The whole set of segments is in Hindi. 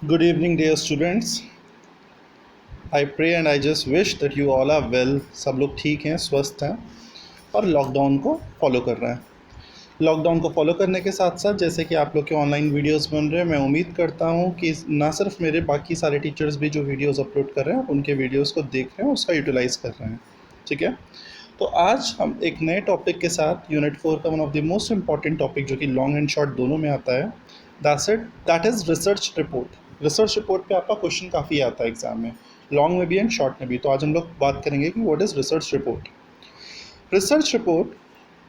Good evening, dear students. I pray and I just wish that you all are well. सब लोग ठीक हैं, स्वस्थ हैं और लॉकडाउन को फॉलो कर रहे हैं। लॉकडाउन को फॉलो करने के साथ साथ जैसे कि आप लोग के ऑनलाइन वीडियोस बन रहे हैं, मैं उम्मीद करता हूँ कि ना सिर्फ मेरे, बाकी सारे टीचर्स भी जो वीडियोस अपलोड कर रहे हैं, उनके वीडियोस को देख रहे हैं, उसका यूटिलाइज़ कर रहे हैं। ठीक है, तो आज हम एक नए टॉपिक के साथ यूनिट 4 का one of the most important topic, जो कि लॉन्ग एंड शॉर्ट दोनों में आता है, that is research report. Research report पे आपका क्वेश्चन काफ़ी आता है एग्जाम में, लॉन्ग में भी एंड शॉर्ट में भी। तो आज हम लोग बात करेंगे कि what is research report. Research report,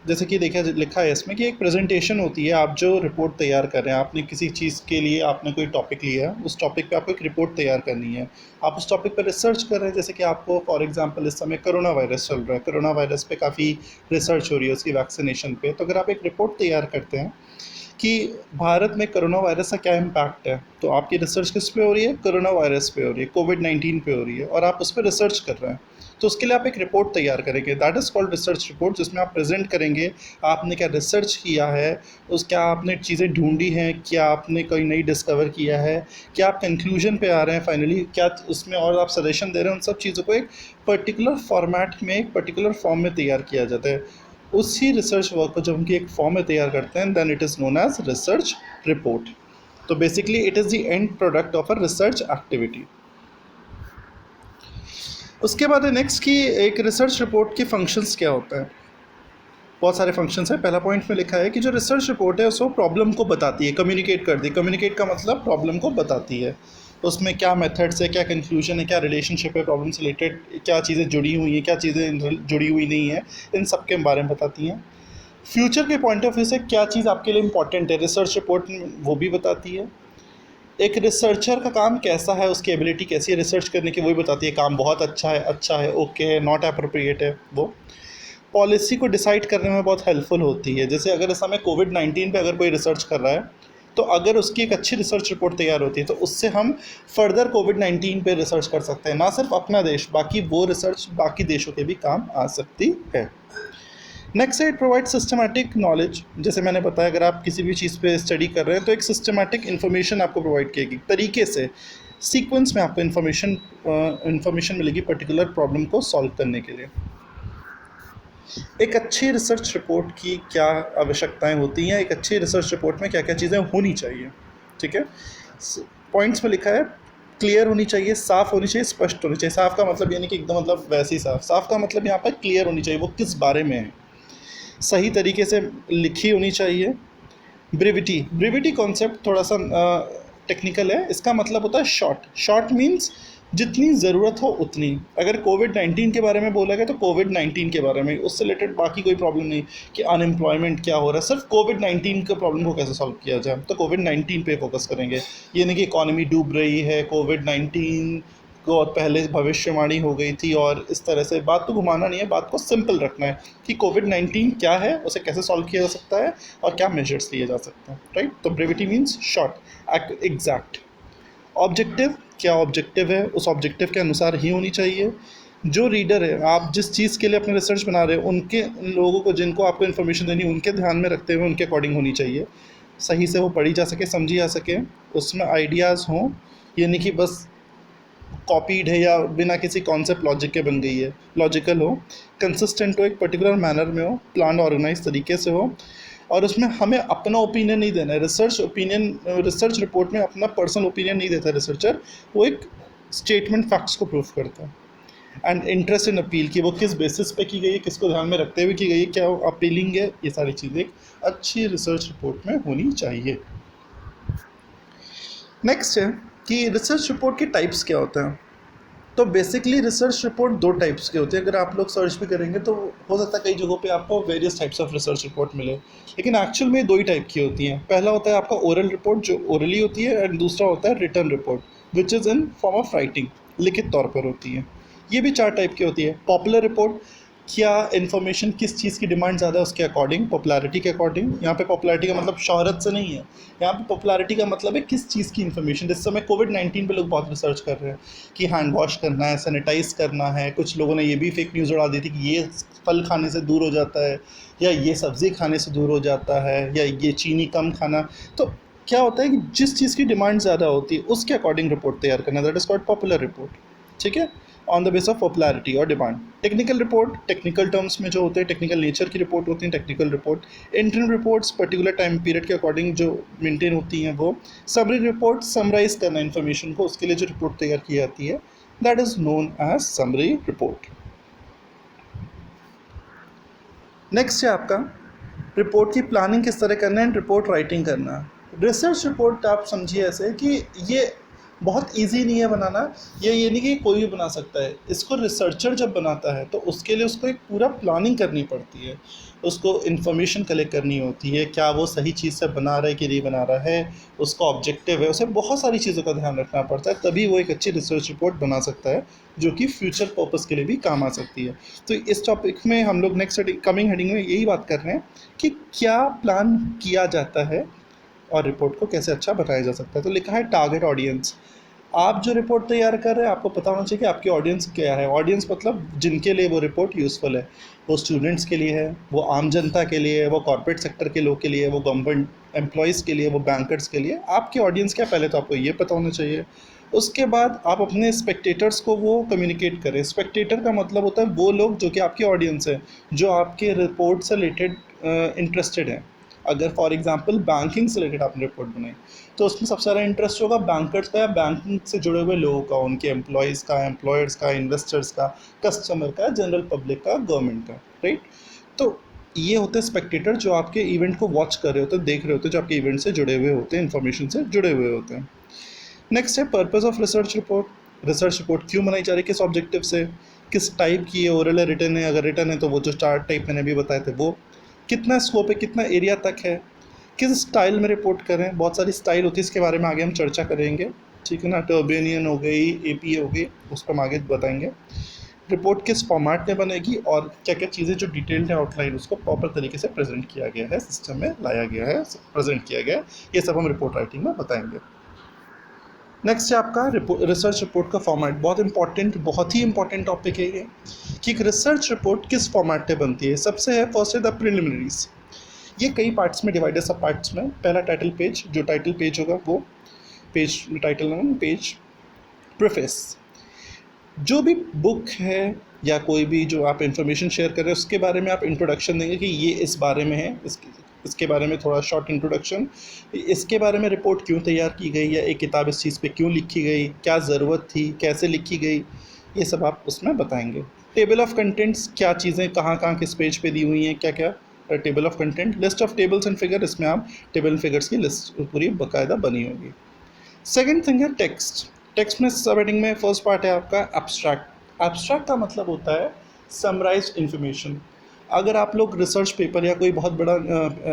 जैसे कि देखा लिखा है इसमें, कि एक प्रेजेंटेशन होती है। आप जो रिपोर्ट तैयार कर रहे हैं, आपने किसी चीज़ के लिए आपने कोई टॉपिक लिया है, उस टॉपिक पे आपको एक रिपोर्ट तैयार करनी है। आप उस टॉपिक पर रिसर्च कर रहे हैं, जैसे कि आपको फॉर एग्जांपल इस समय कोरोना वायरस चल रहा है, कोरोना वायरस पे काफ़ी रिसर्च हो रही है, उसकी वैक्सीनेशन पे। तो अगर आप एक रिपोर्ट तैयार करते हैं कि भारत में कोरोना वायरस का क्या इम्पैक्ट है, तो आपकी रिसर्च किस पे हो रही है? कोरोना वायरस पे हो रही है, कोविड-19 पे हो रही है, और आप उस पर रिसर्च कर रहे हैं। तो उसके लिए आप एक रिपोर्ट तैयार करेंगे, that is called research report, जिसमें आप प्रेजेंट करेंगे आपने क्या रिसर्च किया है, उस क्या आपने चीज़ें ढूंढी हैं, क्या आपने कोई नई डिस्कवर किया है, क्या आप कंक्लूजन पे आ रहे हैं फाइनली, क्या उसमें और आप सजेशन दे रहे हैं। उन सब चीज़ों को एक पर्टिकुलर फॉर्मेट में, एक पर्टिकुलर फॉर्म में तैयार किया जाता है। उसी रिसर्च वर्क को जब हम एक फॉर्म में तैयार करते हैं, then it is known as research report. तो basically it is the end product of a research activity. उसके बाद है नेक्स्ट कि एक रिसर्च रिपोर्ट के फंक्शंस क्या होता है। बहुत सारे फंक्शंस हैं। पहला पॉइंट में लिखा है कि जो रिसर्च रिपोर्ट है उसको प्रॉब्लम को बताती है, कम्युनिकेट करती है। कम्युनिकेट का मतलब प्रॉब्लम को बताती है। उसमें क्या मेथड्स है, क्या कंक्लूजन है, क्या रिलेशनशिप है प्रॉब्लम से रिलेटेड, क्या चीज़ें जुड़ी हुई हैं, क्या चीज़ें जुड़ी हुई नहीं है, इन सब के बारे में बताती हैं। फ्यूचर के पॉइंट ऑफ व्यू से क्या चीज़ आपके लिए इंपॉर्टेंट है, रिसर्च रिपोर्ट वो भी बताती है। एक रिसर्चर का काम कैसा है, उसकी एबिलिटी कैसी है रिसर्च करने की, वो भी बताती है। काम बहुत अच्छा है, ओके है, नॉट अप्रोप्रिएट है। वो पॉलिसी को डिसाइड करने में बहुत हेल्पफुल होती है। जैसे अगर इस समय कोविड-19 पे अगर कोई रिसर्च कर रहा है, तो अगर उसकी एक अच्छी रिसर्च रिपोर्ट तैयार होती है, तो उससे हम फर्दर कोविड-19 पे रिसर्च कर सकते हैं। ना सिर्फ अपना देश, बाकी वो रिसर्च बाकी देशों के भी काम आ सकती है। नेक्स्ट है, इट प्रोवाइड सिस्टमैटिक नॉलेज। जैसे मैंने बताया, अगर आप किसी भी चीज़ पे स्टडी कर रहे हैं, तो एक सिस्टमैटिक इन्फॉर्मेशन आपको प्रोवाइड किएगी, तरीके से सीक्वेंस में आपको इन्फॉर्मेशन मिलेगी पर्टिकुलर प्रॉब्लम को सॉल्व करने के लिए। एक अच्छी रिसर्च रिपोर्ट की क्या आवश्यकताएं होती हैं, एक अच्छी रिसर्च रिपोर्ट में क्या क्या चीज़ें होनी चाहिए। ठीक है, पॉइंट्स में लिखा है, क्लियर होनी चाहिए, साफ़ होनी चाहिए, स्पष्ट होनी चाहिए। साफ़ का मतलब ये नहीं कि एकदम मतलब वैसे ही साफ़। साफ़ का मतलब यहाँ पर क्लियर होनी चाहिए, वो किस बारे में है, सही तरीके से लिखी होनी चाहिए। ब्रीविटी, ब्रीविटी कॉन्सेप्ट थोड़ा सा टेक्निकल है। इसका मतलब होता है शॉर्ट। शॉर्ट मीन्स जितनी ज़रूरत हो उतनी। अगर कोविड-19 के बारे में बोला गया, तो कोविड-19 के बारे में, उससे रिलेटेड बाकी कोई प्रॉब्लम नहीं कि अनएम्प्लॉयमेंट क्या हो रहा है, सिर्फ कोविड-19 के प्रॉब्लम को कैसे सॉल्व किया जाए, तो कोविड-19 पे फोकस करेंगे। ये नहीं कि इकॉनमी डूब रही है, कोविड-19 को और पहले भविष्यवाणी हो गई थी, और इस तरह से बात को घुमाना नहीं है, बात को सिंपल रखना है कि कोविड-19 क्या है, उसे कैसे सॉल्व किया जा सकता है, और क्या मेजर्स लिए जा सकते हैं। राइट, तो brevity means short, exact. Objective, क्या ऑब्जेक्टिव है, उस ऑब्जेक्टिव के अनुसार ही होनी चाहिए। जो रीडर है, आप जिस चीज़ के लिए अपने रिसर्च बना रहे हो, उनके, उन लोगों को जिनको आपको इन्फॉर्मेशन देनी, उनके ध्यान में रखते हुए उनके अकॉर्डिंग होनी चाहिए। सही से वो पढ़ी जा सके, समझी जा सके, उसमें आइडियाज़ हों। ये नहीं कि बस कॉपीड है या बिना किसी कॉन्सेप्ट लॉजिक के बन गई है। लॉजिकल हो, कंसिस्टेंट हो, एक पर्टिकुलर मैनर में हो, प्लान ऑर्गेनाइज तरीके से हो, और उसमें हमें अपना ओपिनियन नहीं देना है। रिसर्च रिपोर्ट में अपना पर्सनल ओपिनियन नहीं देता रिसर्चर, वो एक स्टेटमेंट फैक्ट्स को प्रूफ करता है। एंड इंटरेस्ट इन अपील, कि वो किस बेसिस पे की गई है, किसको ध्यान में रखते हुए की गई है, क्या वो अपीलिंग है, ये सारी चीज़ें एक अच्छी रिसर्च रिपोर्ट में होनी चाहिए। नेक्स्ट है कि रिसर्च रिपोर्ट के टाइप्स क्या होते हैं। तो बेसिकली रिसर्च रिपोर्ट दो टाइप्स के होते हैं। अगर आप लोग सर्च भी करेंगे, तो हो सकता है कई जगहों पे आपको various types of research report मिले, लेकिन एक्चुअल में दो ही टाइप की होती हैं। पहला होता है आपका ओरल रिपोर्ट, जो ओरली होती है, एंड दूसरा होता है written report, which is in form of writing, लिखित तौर पर होती है। ये भी चार टाइप की होती है। पॉपुलर रिपोर्ट, क्या इन्फॉर्मेशन किस चीज़ की डिमांड ज़्यादा है उसके अकॉर्डिंग, पॉपुलैरिटी के अकॉर्डिंग। यहाँ पे पॉपुलैरिटी का मतलब शोहरत से नहीं है, यहाँ पे पॉपुलैरिटी का मतलब है किस चीज़ की इन्फॉर्मेशन। जिस समय कोविड-19 पे लोग बहुत रिसर्च कर रहे हैं कि हैंड वॉश करना है, सैनिटाइज करना है। कुछ लोगों ने ये भी फेक न्यूज़ उड़ा दी थी कि ये फल खाने से दूर हो जाता है, या ये सब्ज़ी खाने से दूर हो जाता है, या ये चीनी कम खाना। तो क्या होता है कि जिस चीज़ की डिमांड ज़्यादा होती है उसके अकॉर्डिंग रिपोर्ट तैयार करना, that is called popular report. ठीक है, on the base of popularity और demand. Technical report technical terms में जो होते हैं, टेक्निकल नेचर की रिपोर्ट होती हैं technical report. Internal reports particular time period के अकॉर्डिंग जो मेंटेन होती हैं वो। समरी रिपोर्ट समराइज करना इन्फॉर्मेशन को, उसके लिए जो रिपोर्ट तैयार की जाती है that is known as summary report. Next है आपका रिपोर्ट की प्लानिंग किस तरह करना है एंड रिपोर्ट राइटिंग करना। रिसर्च रिपोर्ट आप समझिए ऐसे कि ये बहुत इजी नहीं है बनाना। ये नहीं कि कोई भी बना सकता है, इसको रिसर्चर जब बनाता है तो उसके लिए उसको एक पूरा प्लानिंग करनी पड़ती है, उसको इन्फॉर्मेशन कलेक्ट करनी होती है, क्या वो सही चीज़ से बना रहा है कि नहीं बना रहा है, उसका ऑब्जेक्टिव है, उसे बहुत सारी चीज़ों का ध्यान रखना पड़ता है, तभी वो एक अच्छी रिसर्च रिपोर्ट बना सकता है जो कि फ्यूचर पर्पज़ के लिए भी काम आ सकती है। तो इस टॉपिक में हम लोग नेक्स्ट कमिंग हेडिंग में यही बात कर रहे हैं कि क्या प्लान किया जाता है और रिपोर्ट को कैसे अच्छा बनाया जा सकता है। तो लिखा है टारगेट ऑडियंस। आप जो रिपोर्ट तैयार कर रहे हैं आपको पता होना चाहिए कि आपकी ऑडियंस क्या है। ऑडियंस मतलब जिनके लिए वो रिपोर्ट यूज़फुल है, वो स्टूडेंट्स के लिए है, वो आम जनता के लिए है, वो कॉर्पोरेट सेक्टर के लोग के लिए, वो गवर्नमेंट एम्प्लॉयज़ के लिए, वो बैंकर्स के लिए। आपकी ऑडियंस क्या, पहले तो आपको ये पता होना चाहिए। उसके बाद आप अपने स्पेक्टेटर्स को वो कम्युनिकेट करें। स्पेक्टेटर का मतलब होता है वो लोग जो कि आपकी ऑडियंस है, जो आपके रिपोर्ट से रिलेटेड इंटरेस्टेड हैं। अगर फॉर एग्जांपल बैंकिंग से रिलेटेड आपने रिपोर्ट बनाई तो उसमें सबसे ज़्यादा इंटरेस्ट होगा बैंकर्स का या बैंकिंग से जुड़े हुए लोगों का, उनके एम्प्लॉयज़ का, एम्प्लॉयर्स का, इन्वेस्टर्स का, कस्टमर का, जनरल पब्लिक का, गवर्नमेंट का, राइट। तो ये होते हैं स्पेक्टेटर जो आपके इवेंट को वॉच कर रहे होते हैं, देख रहे होते हैं, जो आपके इवेंट से जुड़े हुए होते हैं, इन्फॉर्मेशन से जुड़े हुए होते हैं। नेक्स्ट है purpose of research report. Research report क्यों बनाई जा रही है, किस ऑब्जेक्टिव से, किस टाइप की है, ओरल है, रिटन है, अगर रिटन है तो वो जो 4 टाइप मैंने अभी बताए थे वो, कितना स्कोप है, कितना एरिया तक है, किस स्टाइल में रिपोर्ट करें। बहुत सारी स्टाइल होती है, इसके बारे में आगे हम चर्चा करेंगे, ठीक है ना। टर्बेनियन हो गई, एपीए हो गई, उस पर हम आगे बताएंगे। रिपोर्ट किस फॉर्मेट में बनेगी और क्या क्या चीज़ें जो डिटेल्ड है आउटलाइन उसको प्रॉपर तरीके से प्रेजेंट किया गया है, सिस्टम में लाया गया है, प्रेजेंट किया गया है, ये सब हम रिपोर्ट राइटिंग में बताएंगे। नेक्स्ट है आपका रिसर्च रिपोर्ट का फॉर्मेट। बहुत ही इंपॉर्टेंट टॉपिक है ये कि एक रिसर्च रिपोर्ट किस फॉर्मेट में बनती है। सबसे है फर्स्ट है द प्रिलिमिनरीज। ये कई पार्ट्स में डिवाइड है, सब पार्ट्स में। पहला टाइटल पेज, जो टाइटल पेज होगा वो पेज, टाइटल पेज, प्रेफेस। जो भी बुक है या कोई भी जो आप इंफॉर्मेशन शेयर कर रहे हैं उसके बारे में आप इंट्रोडक्शन देंगे कि ये इस बारे में है, इसके बारे में थोड़ा शॉर्ट इंट्रोडक्शन, इसके बारे में रिपोर्ट क्यों तैयार की गई या एक किताब इस चीज़ पे क्यों लिखी गई, क्या ज़रूरत थी, कैसे लिखी गई, ये सब आप उसमें बताएंगे। टेबल ऑफ कंटेंट्स, क्या चीज़ें कहाँ कहाँ किस पेज पे दी हुई हैं, क्या क्या table of content. List of tables and figure, इसमें आप टेबल एंड फिगर्स की लिस्ट पूरी बाकायदा बनी होगी। सेकेंड थिंग है टेक्स्ट। टेक्स्ट में सब हेडिंग में फर्स्ट पार्ट है आपका एब्स्ट्रैक्ट। एब्स्ट्रैक्ट का मतलब होता है समराइज इन्फॉर्मेशन। अगर आप लोग रिसर्च पेपर या कोई बहुत बड़ा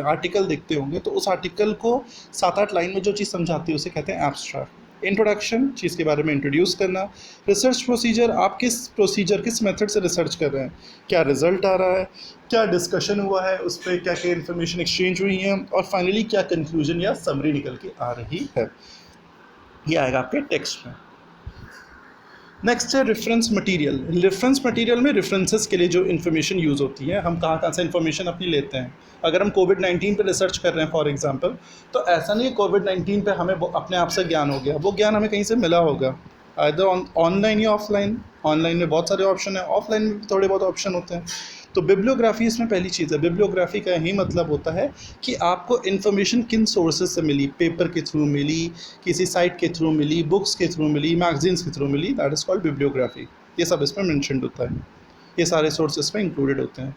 आर्टिकल देखते होंगे तो उस आर्टिकल को 7-8 लाइन में जो चीज़ समझाती है उसे कहते हैं एब्स्ट्रैक्ट। इंट्रोडक्शन, चीज़ के बारे में इंट्रोड्यूस करना। रिसर्च प्रोसीजर, आप किस प्रोसीजर, किस मेथड से रिसर्च कर रहे हैं, क्या रिजल्ट आ रहा है, क्या डिस्कशन हुआ है, उस पर क्या क्या इन्फॉर्मेशन एक्सचेंज हुई है, और फाइनली क्या कंक्लूजन या समरी निकल के आ रही है। ये आएगा आपके टेक्स्ट में। नेक्स्ट है रेफरेंस मटेरियल। रेफरेंस मटेरियल में रेफरेंसेस के लिए जो इन्फॉर्मेशन यूज़ होती है, हम कहाँ कहाँ से इन्फॉर्मेशन अपनी लेते हैं। अगर हम कोविड-19 पे रिसर्च कर रहे हैं फॉर एग्जांपल, तो ऐसा नहीं है कोविड-19 पे हमें अपने आप से ज्ञान हो गया, वो ज्ञान हमें कहीं से मिला होगा, आइदर ऑनलाइन या ऑफलाइन। ऑनलाइन में बहुत सारे ऑप्शन है, ऑफलाइन में भी थोड़े बहुत ऑप्शन होते हैं। तो बिब्लियोग्राफी इसमें पहली चीज़ है। बिब्लियोग्राफी का ही मतलब होता है कि आपको इन्फॉर्मेशन किन सोर्सेज से मिली, पेपर के थ्रू मिली, किसी साइट के थ्रू मिली, बुक्स के थ्रू मिली, मैगजीन्स के थ्रू मिली, दैट इज़ कॉल्ड बिब्लियोग्राफी। ये सब इसमें मेंशन्ड होता है, ये सारे सोर्सेज में इंक्लूडेड होते हैं।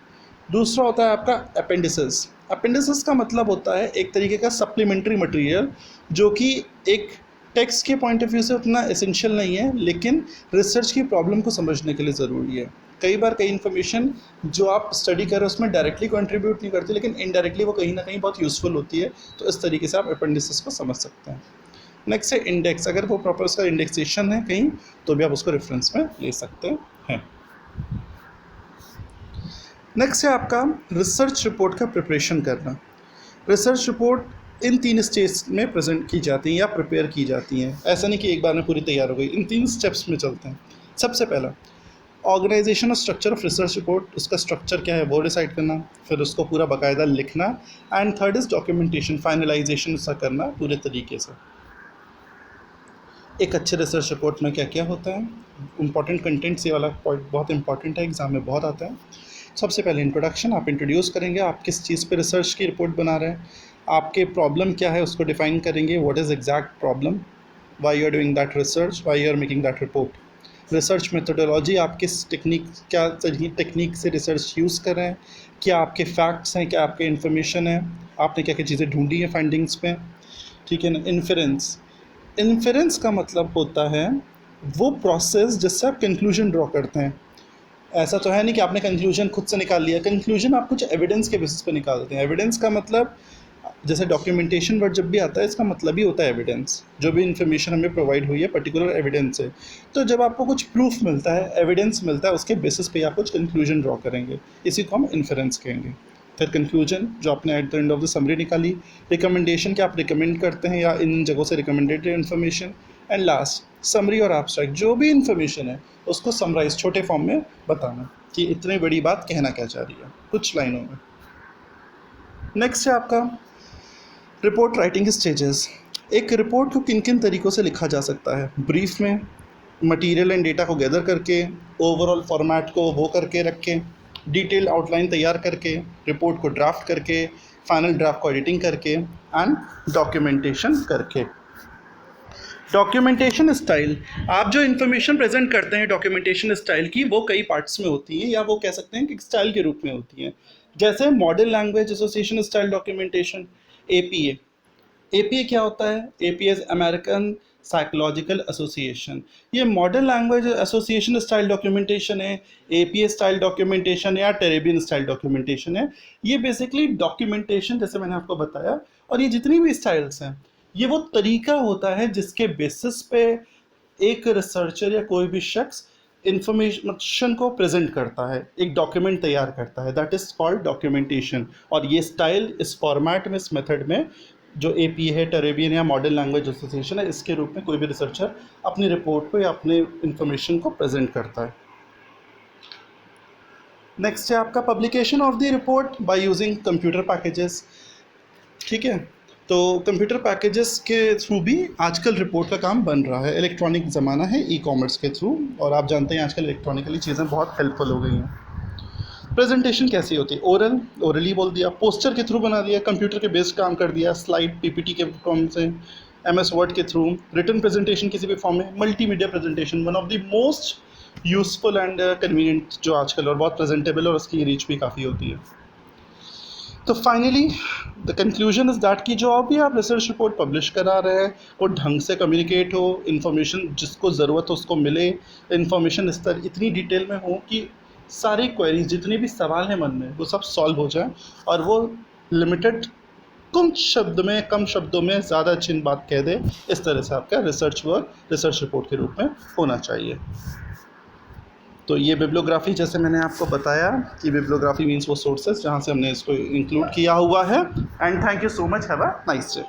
दूसरा होता है आपका अपेंडिसेस। अपेंडिसेस का मतलब होता है एक तरीके का सप्लीमेंट्री मटेरियल जो कि एक टेक्स्ट के पॉइंट ऑफ व्यू से उतना एसेंशियल नहीं है, लेकिन रिसर्च की प्रॉब्लम को समझने के लिए ज़रूरी है। कई बार कई इन्फॉर्मेशन जो आप स्टडी कर रहे हो उसमें डायरेक्टली कंट्रीब्यूट नहीं करती, लेकिन इनडायरेक्टली वो कहीं ना कहीं बहुत यूज़फुल होती है, तो इस तरीके से आप अपेंडिसेस को समझ सकते हैं। नेक्स्ट है इंडेक्स। अगर वो प्रॉपर उसका इंडेक्सेशन है कहीं तो भी आप उसको रेफरेंस में ले सकते हैं। नेक्स्ट है आपका रिसर्च रिपोर्ट का प्रिपरेशन करना। रिसर्च रिपोर्ट इन 3 स्टेज में प्रेजेंट की जाती हैं या प्रिपेयर की जाती हैं। ऐसा नहीं कि एक बार में पूरी तैयार हो गई, इन 3 स्टेप्स में चलते हैं। सबसे पहला ऑर्गेनाइजेशन और स्ट्रक्चर ऑफ रिसर्च रिपोर्ट, उसका स्ट्रक्चर क्या है वो डिसाइड करना, फिर उसको पूरा बाकायदा लिखना। And third is documentation, finalisation उसका करना पूरे तरीके से। एक अच्छे रिसर्च रिपोर्ट में क्या क्या होता है, इंपॉर्टेंट कंटेंट्स, ये वाला पॉइंट बहुत इंपॉर्टेंट है, एग्जाम में बहुत आता है। सबसे पहले इंट्रोडक्शन, आप इंट्रोड्यूस करेंगे आप किस चीज़ पे रिसर्च की रिपोर्ट बना रहे हैं, आपके प्रॉब्लम क्या है उसको डिफाइन करेंगे, what is exact problem, why you are doing that research, why you are making that report. Research methodology, आप किस टेक्निक, क्या टेक्निक से रिसर्च यूज़ कर रहे हैं, क्या आपके फैक्ट्स हैं, क्या आपके इन्फॉर्मेशन है, आपने क्या क्या चीज़ें ढूंढी हैं फाइंडिंग्स में, ठीक है ना। इन्फरेंस, इन्फरेंस का मतलब होता है वो प्रोसेस जिससे आप कंक्लूजन ड्रॉ करते हैं। ऐसा तो है नहीं कि आपने कंक्लूजन खुद से निकाल लिया, कंक्लूजन आप कुछ एविडेंस के बेसिस पे निकालते हैं। एविडेंस का मतलब, जैसे डॉक्यूमेंटेशन वर्ड जब भी आता है इसका मतलब ही होता है एविडेंस, जो भी इन्फॉर्मेशन हमें प्रोवाइड हुई है पर्टिकुलर एविडेंस है। तो जब आपको कुछ प्रूफ मिलता है, एविडेंस मिलता है, उसके बेसिस पे आप कुछ कंक्लूजन ड्रॉ करेंगे, इसी को हम इन्फरेंस कहेंगे। फिर कंक्लूजन जो आपने at the end of the summary निकाली, रिकमेंडेशन क्या आप रिकमेंड करते हैं या इन जगहों से recommended information, and last summary और एब्स्ट्रैक्ट, जो भी इन्फॉर्मेशन है उसको समराइज छोटे फॉर्म में बताना कि इतनी बड़ी बात कहना क्या चाह रही है कुछ लाइनों में। नेक्स्ट है आपका रिपोर्ट राइटिंग स्टेजेस। एक रिपोर्ट को किन किन तरीक़ों से लिखा जा सकता है, ब्रीफ में, मटेरियल एंड डेटा को गैदर करके, ओवरऑल फॉर्मेट को वो करके रखें, डिटेल आउटलाइन तैयार करके, रिपोर्ट को ड्राफ्ट करके, फाइनल ड्राफ्ट को एडिटिंग करके, एंड डॉक्यूमेंटेशन करके। डॉक्यूमेंटेशन स्टाइल, आप जो इन्फॉर्मेशन प्रेजेंट करते हैं डॉक्यूमेंटेशन स्टाइल की, वो कई पार्ट्स में होती हैं या वो कह सकते हैं कि स्टाइल के रूप में होती हैं। जैसे modern language association style documentation, APA. APA क्या होता है, APA is American psychological association. ये modern language association style documentation है, एपीए स्टाइल डॉक्यूमेंटेशन है या टेरेबियन स्टाइल डॉक्यूमेंटेशन है। ये बेसिकली डॉक्यूमेंटेशन, जैसे मैंने आपको बताया, और ये जितनी भी स्टाइल्स हैं ये वो तरीका होता है जिसके बेसिस पे एक रिसर्चर या कोई भी शख्स इंफॉर्मेशन को प्रेजेंट करता है, एक डॉक्यूमेंट तैयार करता है, दैट इज़ कॉल्ड डॉक्यूमेंटेशन। और ये स्टाइल इस फॉर्मेट में, इस मेथड में, जो एपी है, टेरेबियन या मॉडर्न लैंग्वेज एसोसिएशन है, इसके रूप में कोई भी रिसर्चर अपनी रिपोर्ट को या अपने इंफॉर्मेशन को प्रेजेंट करता है। नेक्स्ट है आपका publication of the report by using computer packages. ठीक है, तो कंप्यूटर पैकेजेस के थ्रू भी आजकल रिपोर्ट का काम बन रहा है। इलेक्ट्रॉनिक ज़माना है, ई कॉमर्स के थ्रू, और आप जानते हैं आजकल इलेक्ट्रॉनिकली चीज़ें बहुत हेल्पफुल हो गई हैं। प्रेजेंटेशन कैसी होती है, ओरली बोल दिया, पोस्टर के थ्रू बना दिया, कंप्यूटर के बेस्ड काम कर दिया, स्लाइड पीपीटी के फॉर्म से, एमएस वर्ड के थ्रू, रिटन प्रेजेंटेशन किसी भी फॉर्म में, multimedia presentation, one of the most useful and convenient जो आजकल, और बहुत प्रेजेंटेबल, और उसकी रीच भी काफ़ी होती है। तो finally the conclusion is that कि जो अभी आप रिसर्च रिपोर्ट पब्लिश करा रहे हैं वो ढंग से कम्युनिकेट हो, इन्फॉर्मेशन जिसको ज़रूरत हो उसको मिले, इन्फॉर्मेशन इस तरह इतनी डिटेल में हो कि सारी क्वेरीज, जितने भी सवाल हैं मन में, वो सब सॉल्व हो जाए, और वो लिमिटेड कम शब्दों में ज़्यादा अच्छी बात कह दे। इस तरह से आपका रिसर्च वर्क रिसर्च रिपोर्ट के रूप में होना चाहिए। तो ये बिब्लियोग्राफी, जैसे मैंने आपको बताया कि बिब्लियोग्राफी मीन्स वो सोर्सेज जहाँ से हमने इसको इंक्लूड किया हुआ है। And thank you so much, have a nice day.